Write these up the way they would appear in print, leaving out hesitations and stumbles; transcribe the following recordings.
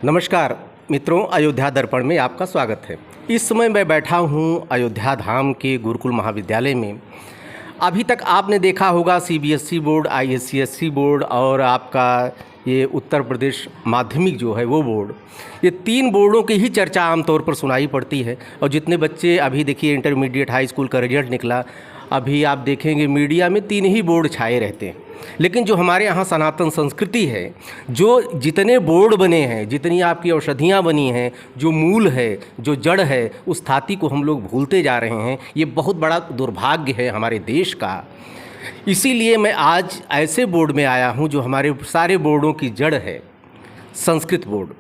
नमस्कार मित्रों, अयोध्या दर्पण में आपका स्वागत है। इस समय मैं बैठा हूँ अयोध्या धाम के गुरुकुल महाविद्यालय में। अभी तक आपने देखा होगा सीबीएसई बोर्ड, आईसीएसई बोर्ड और आपका ये उत्तर प्रदेश माध्यमिक जो है वो बोर्ड, ये तीन बोर्डों की ही चर्चा आमतौर पर सुनाई पड़ती है। और जितने बच्चे अभी देखिए इंटरमीडिएट हाई स्कूल का रिजल्ट निकला, अभी आप देखेंगे मीडिया में तीन ही बोर्ड छाए रहते हैं। लेकिन जो हमारे यहाँ सनातन संस्कृति है, जो जितने बोर्ड बने हैं, जितनी आपकी औषधियाँ बनी हैं, जो मूल है, जो जड़ है, उस थाती को हम लोग भूलते जा रहे हैं। ये बहुत बड़ा दुर्भाग्य है हमारे देश का। इसीलिए मैं आज ऐसे बोर्ड में आया हूँ जो हमारे सारे बोर्डों की जड़ है, संस्कृत बोर्ड।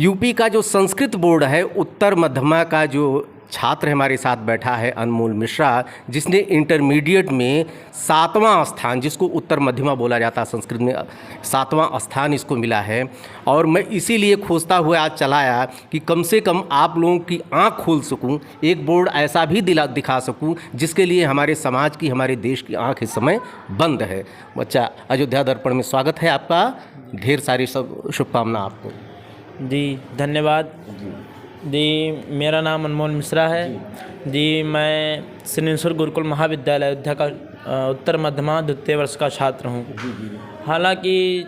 यूपी का जो संस्कृत बोर्ड है, उत्तर मध्यमा का जो छात्र हमारे साथ बैठा है अनमोल मिश्रा, जिसने इंटरमीडिएट में 7वां स्थान, जिसको उत्तर मध्यमा बोला जाता है संस्कृत में, 7वां स्थान इसको मिला है। और मैं इसीलिए खोजता हुआ आज चला आया कि कम से कम आप लोगों की आंख खोल सकूं, एक बोर्ड ऐसा भी दिखा सकूं जिसके लिए हमारे समाज की, हमारे देश की आंख इस समय बंद है। बच्चा, अयोध्या दर्पण में स्वागत है आपका। ढेर सारी सब शुभकामना आपको। जी धन्यवाद जी। मेरा नाम अनमोल मिश्रा है जी। मैं श्रीनिश्वर गुरुकुल महाविद्यालय अयोध्या का उत्तर मध्यमा द्वितीय वर्ष का छात्र हूँ। हालांकि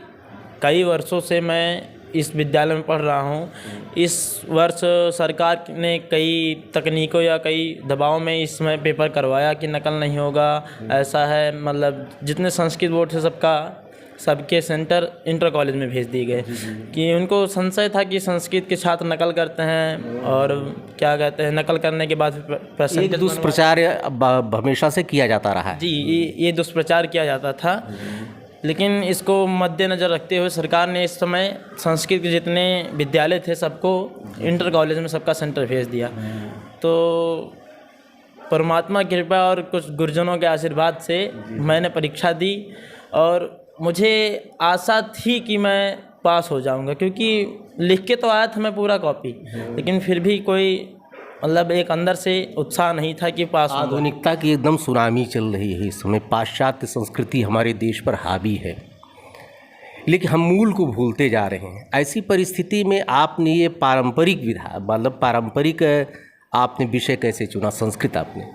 कई वर्षों से मैं इस विद्यालय में पढ़ रहा हूँ। इस वर्ष सरकार ने कई तकनीकों या कई दबाव में इस समय पेपर करवाया कि नकल नहीं होगा, ऐसा है। मतलब जितने संस्कृत बोर्ड थे सबके सेंटर इंटर कॉलेज में भेज दिए गए कि उनको संशय था कि संस्कृत के छात्र नकल करते हैं और क्या कहते हैं, नकल करने के बाद एक दुष्प्रचार हमेशा से किया जाता रहा है जी। ये दुष्प्रचार किया जाता था, लेकिन इसको मद्देनज़र रखते हुए सरकार ने इस समय संस्कृत के जितने विद्यालय थे सबको इंटर कॉलेज में सबका सेंटर भेज दिया। तो परमात्मा की कृपा और कुछ गुरुजनों के आशीर्वाद से मैंने परीक्षा दी और मुझे आशा थी कि मैं पास हो जाऊंगा, क्योंकि लिख के तो आया था मैं पूरा कॉपी, लेकिन फिर भी कोई मतलब एक अंदर से उत्साह नहीं था कि पास होगा। आधुनिकता की एकदम सुनामी चल रही है इस समय। पाश्चात्य संस्कृति हमारे देश पर हावी है, लेकिन हम मूल को भूलते जा रहे हैं। ऐसी परिस्थिति में आपने ये पारंपरिक विधा मतलब पारंपरिक आपने विषय कैसे चुना, संस्कृत आपने?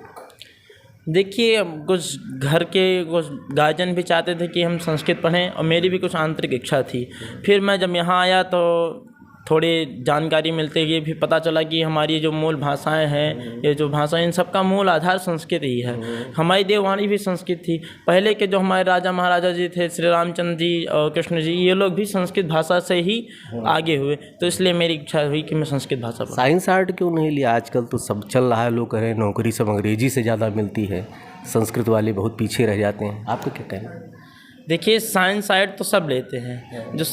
देखिए, कुछ घर के कुछ गार्जियन भी चाहते थे कि हम संस्कृत पढ़ें और मेरी भी कुछ आंतरिक इच्छा थी। फिर मैं जब यहाँ आया तो थोड़ी जानकारी मिलते ही भी पता चला कि हमारी जो मूल भाषाएं हैं, ये जो भाषा, इन सब का मूल आधार संस्कृत ही है। हमारी देववाणी भी संस्कृत थी। पहले के जो हमारे राजा महाराजा जी थे, श्री रामचंद्र जी और कृष्ण जी, ये लोग भी संस्कृत भाषा से ही आगे हुए। तो इसलिए मेरी इच्छा हुई कि मैं संस्कृत भाषा पढ़ूं। साइंस आर्ट क्यों नहीं लिया? आजकल तो सब चल रहा है, लोग कह रहे हैं नौकरी सब अंग्रेजी से ज़्यादा मिलती है, संस्कृत वाले बहुत पीछे रह जाते हैं। आपका क्या कहना है? देखिए, साइंस आर्ट तो सब लेते हैं। जो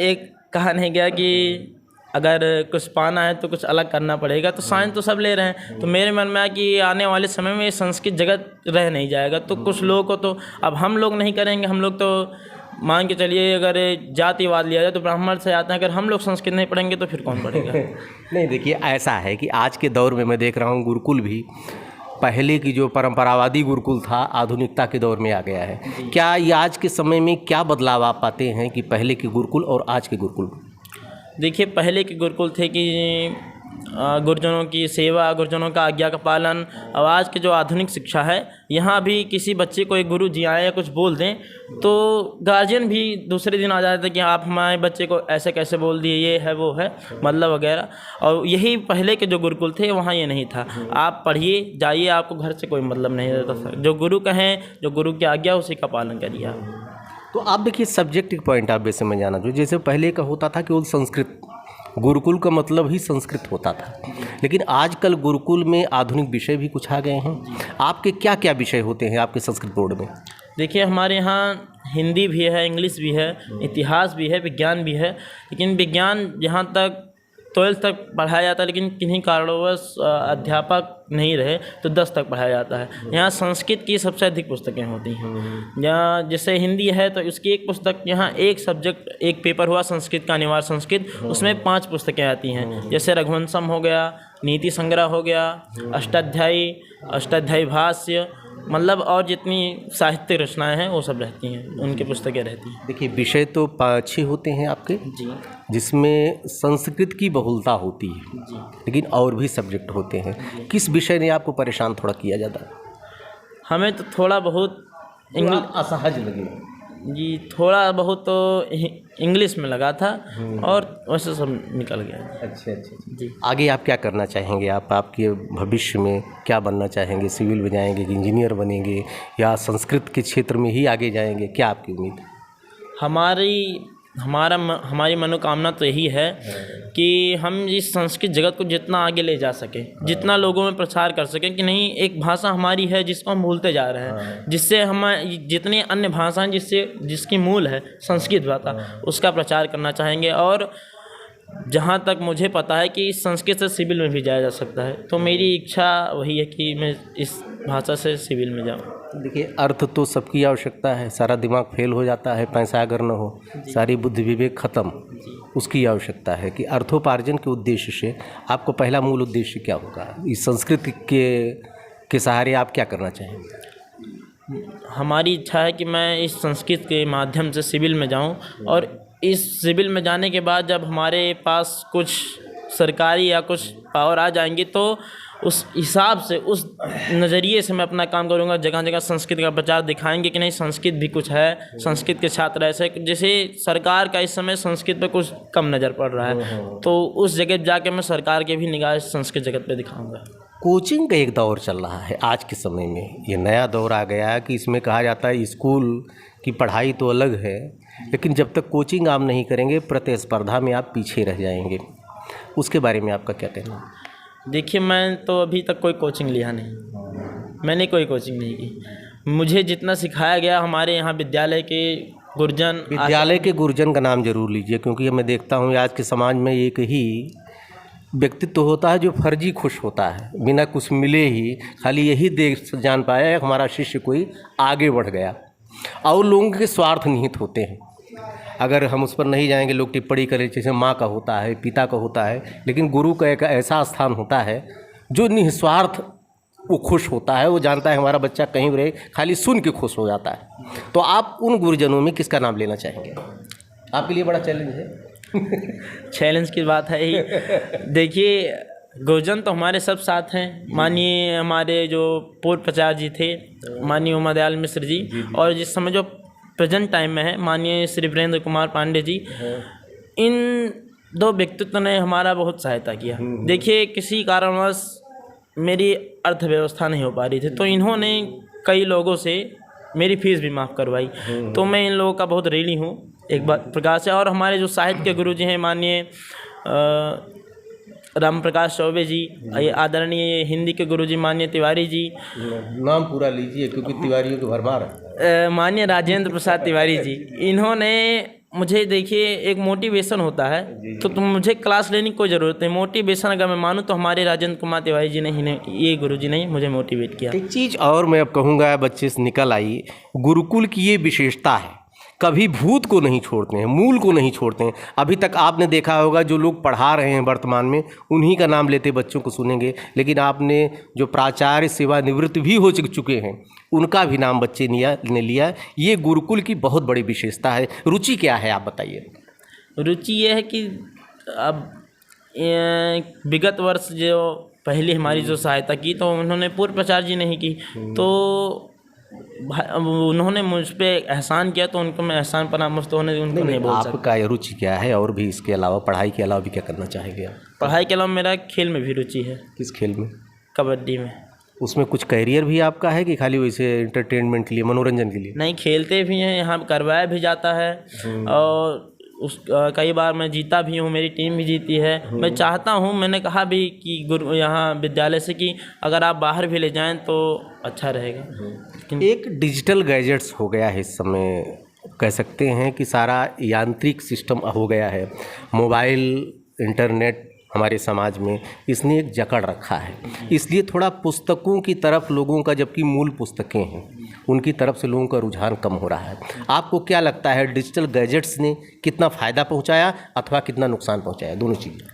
एक कहा नहीं गया कि अगर कुछ पाना है तो कुछ अलग करना पड़ेगा, तो साइंस तो सब ले रहे हैं। तो मेरे मन में आया कि आने वाले समय में संस्कृत जगत रह नहीं जाएगा, तो कुछ लोगों को तो अब हम लोग नहीं करेंगे। हम लोग तो मान के चलिए, अगर जातिवाद लिया जाए तो ब्राह्मण से आते हैं, अगर हम लोग संस्कृत नहीं पढ़ेंगे तो फिर कौन पढ़ेगा? नहीं, देखिए ऐसा है कि आज के दौर में मैं देख रहा हूँ गुरुकुल भी पहले की जो परंपरावादी गुरुकुल था आधुनिकता के दौर में आ गया है। क्या ये आज के समय में क्या बदलाव आप पाते हैं कि पहले के गुरुकुल और आज के गुरुकुल? देखिए, पहले के गुरुकुल थे कि गुरुजनों की सेवा, गुरुजनों का आज्ञा का पालन। और आज की जो आधुनिक शिक्षा है, यहाँ भी किसी बच्चे को एक गुरु जी आए या कुछ बोल दें तो गार्जियन भी दूसरे दिन आ जाते हैं कि आप हमारे बच्चे को ऐसे कैसे बोल दिए, ये है वो है, मतलब वगैरह। और यही पहले के जो गुरुकुल थे वहाँ ये नहीं था। आप पढ़िए जाइए, आपको घर से कोई मतलब नहीं रहता था। जो गुरु कहें, जो गुरु की आज्ञा, उसी का पालन करिए आप। तो आप देखिए, सब्जेक्टिव पॉइंट आप वैसे में जाना जो जैसे पहले का होता था कि वो संस्कृत, गुरुकुल का मतलब ही संस्कृत होता था, लेकिन आजकल गुरुकुल में आधुनिक विषय भी कुछ आ गए हैं। आपके क्या क्या विषय होते हैं आपके संस्कृत बोर्ड में? देखिए, हमारे यहाँ हिंदी भी है, इंग्लिश भी है, इतिहास भी है, विज्ञान भी है। लेकिन विज्ञान यहाँ तक 12th तक पढ़ाया जाता है, लेकिन किन्हीं कारणवश अध्यापक नहीं रहे तो 10 तक पढ़ाया जाता है। यहाँ संस्कृत की सबसे अधिक पुस्तकें होती हैं। यहाँ जैसे हिंदी है तो उसकी एक पुस्तक, यहाँ एक सब्जेक्ट, एक पेपर हुआ संस्कृत का, अनिवार्य संस्कृत, उसमें 5 पुस्तकें आती हैं। जैसे रघुवंशम हो गया, नीति संग्रह हो गया, अष्टाध्यायी भाष्य, मतलब और जितनी साहित्य रचनाएं हैं वो सब रहती हैं, उनकी पुस्तकें रहती हैं। देखिए, विषय तो 5-6 होते हैं आपके, जी जिसमें संस्कृत की बहुलता होती है, जी। लेकिन और भी सब्जेक्ट होते हैं। किस विषय ने आपको परेशान थोड़ा किया ज़्यादा? हमें तो थोड़ा बहुत असहज लगे? जी थोड़ा बहुत तो इंग्लिश में लगा था और वैसे सब निकल गया। अच्छा अच्छा जी। आगे आप क्या करना चाहेंगे? आप आपके भविष्य में क्या बनना चाहेंगे? सिविल में जाएंगे कि इंजीनियर बनेंगे या संस्कृत के क्षेत्र में ही आगे जाएंगे? क्या आपकी उम्मीद है? हमारी मनोकामना तो यही है कि हम इस संस्कृत जगत को जितना आगे ले जा सकें, जितना लोगों में प्रचार कर सकें कि नहीं, एक भाषा हमारी है जिसको हम भूलते जा रहे हैं, जिससे हम जितनी अन्य भाषाएं जिसकी मूल है संस्कृत भाषा, उसका प्रचार करना चाहेंगे। और जहाँ तक मुझे पता है कि संस्कृत से सिविल में भी जाया जा सकता है, तो मेरी इच्छा वही है कि मैं इस भाषा से सिविल में जाऊँ। देखिए, अर्थ तो सबकी आवश्यकता है। सारा दिमाग फेल हो जाता है पैसा अगर न हो, सारी बुद्धि विवेक खत्म। उसकी आवश्यकता है कि अर्थोपार्जन के उद्देश्य से आपको पहला मूल उद्देश्य क्या होगा? इस संस्कृत के सहारे आप क्या करना चाहेंगे? हमारी इच्छा है कि मैं इस संस्कृत के माध्यम से सिविल में जाऊं, और इस सिविल में जाने के बाद जब हमारे पास कुछ सरकारी या कुछ पावर आ जाएंगी तो उस हिसाब से, उस नज़रिए से मैं अपना काम करूंगा। जगह जगह संस्कृत का प्रचार दिखाएंगे कि नहीं, संस्कृत भी कुछ है, संस्कृत के छात्र ऐसे, जैसे सरकार का इस समय संस्कृत पे कुछ कम नज़र पड़ रहा है, तो उस जगह जाके मैं सरकार के भी निगाह संस्कृत जगत पे दिखाऊंगा। कोचिंग का एक दौर चल रहा है आज के समय में। ये नया दौर आ गया है कि इसमें कहा जाता है स्कूल की पढ़ाई तो अलग है, लेकिन जब तक कोचिंग आप नहीं करेंगे प्रतिस्पर्धा में आप पीछे रह जाएंगे। उसके बारे में आपका क्या कहना है? देखिए, मैं तो अभी तक कोई कोचिंग लिया नहीं, मैंने कोई कोचिंग नहीं की। मुझे जितना सिखाया गया हमारे यहाँ विद्यालय के गुरुजन का नाम जरूर लीजिए, क्योंकि मैं देखता हूँ आज के समाज में एक ही व्यक्तित्व होता है जो फर्जी खुश होता है, बिना कुछ मिले ही खाली यही देख जान पाया हमारा शिष्य कोई आगे बढ़ गया, और लोगों के स्वार्थ निहित होते हैं। अगर हम उस पर नहीं जाएंगे, लोग टिप्पणी करें, जैसे माँ का होता है, पिता का होता है, लेकिन गुरु का एक ऐसा स्थान होता है जो निस्वार्थ वो खुश होता है, वो जानता है हमारा बच्चा कहीं रहे, खाली सुन के खुश हो जाता है। तो आप उन गुरुजनों में किसका नाम लेना चाहेंगे? आपके लिए बड़ा चैलेंज है। चैलेंज की बात है ही। देखिए, गुरुजन तो हमारे सब साथ हैं। माननीय हमारे जो पूर्व प्राचार्य जी थे, माननीय उमा दयाल मिश्र जी, और जिस समय जो प्रेजेंट टाइम में है माननीय श्री वीरेंद्र कुमार पांडे जी, इन दो व्यक्तित्व ने हमारा बहुत सहायता किया। देखिए, किसी कारणवश मेरी अर्थव्यवस्था नहीं हो पा रही थी, तो इन्होंने कई लोगों से मेरी फीस भी माफ़ करवाई, तो मैं इन लोगों का बहुत ऋणी हूँ एक बात प्रकार से। और हमारे जो साहित्य के गुरु जी हैं माननीय राम प्रकाश चौबे जी, आदरणीय हिंदी के गुरुजी माननीय तिवारी जी, नाम पूरा लीजिए क्योंकि तिवारियों की भरमार है, माननीय राजेंद्र प्रसाद तिवारी जी, इन्होंने मुझे, देखिए, एक मोटिवेशन होता है तो मुझे क्लास लेने की कोई ज़रूरत नहीं। मोटिवेशन अगर मैं मानूं तो हमारे राजेंद्र कुमार तिवारी जी ने ही, ये गुरुजी ने मुझे मोटिवेट किया। एक चीज़ और मैं अब कहूँगा, बच्चे से निकल आई, गुरुकुल की ये विशेषता है, कभी भूत को नहीं छोड़ते हैं, मूल को नहीं छोड़ते हैं। अभी तक आपने देखा होगा जो लोग पढ़ा रहे हैं वर्तमान में, उन्हीं का नाम लेते बच्चों को सुनेंगे, लेकिन आपने जो प्राचार्य सेवानिवृत्त भी हो चुके हैं उनका भी नाम बच्चे ने लिया। ये गुरुकुल की बहुत बड़ी विशेषता है। रुचि क्या है, आप बताइए? रुचि ये है कि अब विगत वर्ष जो पहले हमारी जो सहायता की तो उन्होंने पूर्व प्राचार्य जी नहीं की, तो उन्होंने मुझ पे एहसान किया, तो उनको मैं एहसान परामर्श तो उनको नहीं बोल सकता। आपका रुचि क्या है, और भी इसके अलावा, पढ़ाई के अलावा भी क्या करना चाहेंगे आप? पढ़ाई के अलावा मेरा खेल में भी रुचि है। किस खेल में? कबड्डी में। उसमें कुछ कैरियर भी आपका है कि खाली वैसे एंटरटेनमेंट के लिए, मनोरंजन के लिए? नहीं, खेलते भी हैं, यहाँ करवाया भी जाता है, और कई बार मैं जीता भी हूँ, मेरी टीम भी जीती है। मैं चाहता हूँ, मैंने कहा भी कि यहाँ विद्यालय से कि अगर आप बाहर भी ले जाएं तो अच्छा रहेगा। एक डिजिटल गैजेट्स हो गया है इस समय, कह सकते हैं कि सारा यांत्रिक सिस्टम हो गया है, मोबाइल, इंटरनेट हमारे समाज में इसने एक जकड़ रखा है, इसलिए थोड़ा पुस्तकों की तरफ लोगों का, जबकि मूल पुस्तकें हैं उनकी तरफ से लोगों का रुझान कम हो रहा है। आपको क्या लगता है, डिजिटल गैजेट्स ने कितना फ़ायदा पहुंचाया अथवा कितना नुकसान पहुंचाया, दोनों चीज़ें?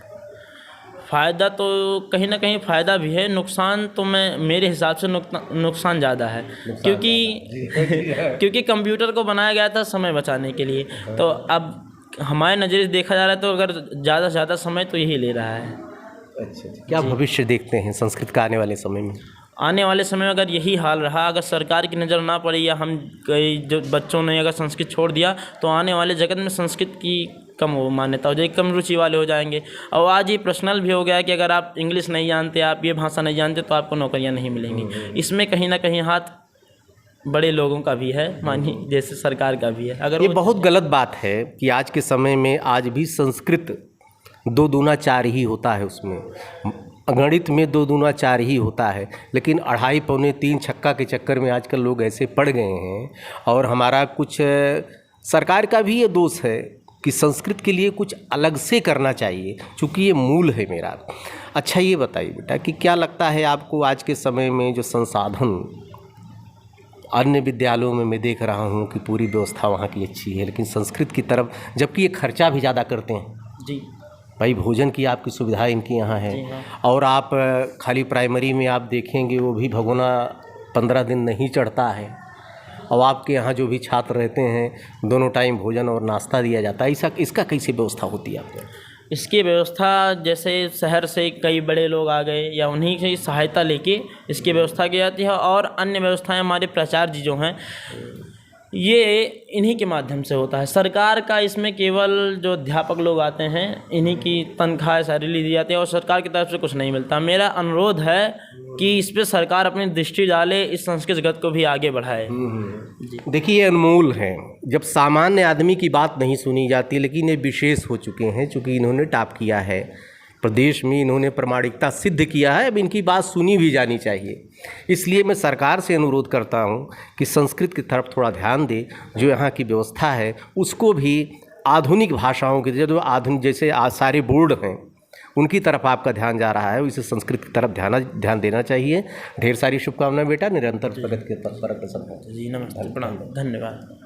फ़ायदा तो कहीं ना कहीं फ़ायदा भी है, नुकसान तो मैं मेरे हिसाब से नुकसान ज़्यादा है, क्योंकि कंप्यूटर को बनाया गया था समय बचाने के लिए। तो अब हमारे नज़रिए से देखा जा रहा है तो अगर ज़्यादा से ज़्यादा समय तो यही ले रहा है। अच्छा, क्या भविष्य देखते हैं संस्कृत का आने वाले समय में? आने वाले समय में अगर यही हाल रहा, अगर सरकार की नज़र ना पड़ी या हम कई जो बच्चों ने अगर संस्कृत छोड़ दिया, तो आने वाले जगत में संस्कृत की कम हो मान्यता हो जाएगी, कम रुचि वाले हो जाएंगे। और आज ये पर्सनल भी हो गया है कि अगर आप इंग्लिश नहीं जानते, आप ये भाषा नहीं जानते, तो आपको नौकरियां नहीं मिलेंगी। इसमें कहीं ना कहीं हाथ बड़े लोगों का भी है, मानिए जैसे सरकार का भी है। अगर ये बहुत गलत बात है कि आज के समय में आज भी संस्कृत 2 दूना 4 ही होता है, उसमें गणित में 2 दूना 4 ही होता है, लेकिन 2.5 पौने 3 छक्का के चक्कर में आजकल लोग ऐसे पड़ गए हैं। और हमारा कुछ सरकार का भी ये दोष है कि संस्कृत के लिए कुछ अलग से करना चाहिए, चूँकि ये मूल है मेरा। अच्छा, ये बताइए बेटा कि क्या लगता है आपको आज के समय में जो संसाधन अन्य विद्यालयों में मैं देख रहा हूँ कि पूरी व्यवस्था वहाँ की अच्छी है, लेकिन संस्कृत की तरफ, जबकि ये खर्चा भी ज़्यादा करते हैं जी भाई, भोजन की आपकी सुविधा इनकी यहाँ है। हाँ। और आप खाली प्राइमरी में आप देखेंगे वो भी भगोना 15 दिन नहीं चढ़ता है। और आपके यहाँ जो भी छात्र रहते हैं दोनों टाइम भोजन और नाश्ता दिया जाता है, इसका कैसे व्यवस्था होती है आपको? इसकी व्यवस्था जैसे शहर से कई बड़े लोग आ गए या उन्हीं की सहायता लेके इसकी व्यवस्था की जाती है। और अन्य व्यवस्थाएं हमारे प्राचार्य जो हैं ये इन्हीं के माध्यम से होता है। सरकार का इसमें केवल जो अध्यापक लोग आते हैं इन्हीं की तनख्वाह सारी ली जाती है और सरकार की तरफ से कुछ नहीं मिलता। मेरा अनुरोध है कि इस पर सरकार अपनी दृष्टि डाले, इस संस्कृत जगत को भी आगे बढ़ाए। देखिए, ये अनमोल है जब सामान्य आदमी की बात नहीं सुनी जाती, लेकिन ये विशेष हो चुके हैं चूँकि इन्होंने टॉप किया है प्रदेश में, इन्होंने प्रामाणिकता सिद्ध किया है। अब इनकी बात सुनी भी जानी चाहिए। इसलिए मैं सरकार से अनुरोध करता हूँ कि संस्कृत की तरफ थोड़ा ध्यान दे। जो यहाँ की व्यवस्था है उसको भी आधुनिक भाषाओं के जो आधुनिक जैसे सारे बोर्ड हैं उनकी तरफ आपका ध्यान जा रहा है, इसे संस्कृत की तरफ ध्यान देना चाहिए। ढेर सारी शुभकामनाएं बेटा, निरंतर प्रगति के तत्पर अग्रसर हो। जी नमस्ते, प्रणाम, धन्यवाद।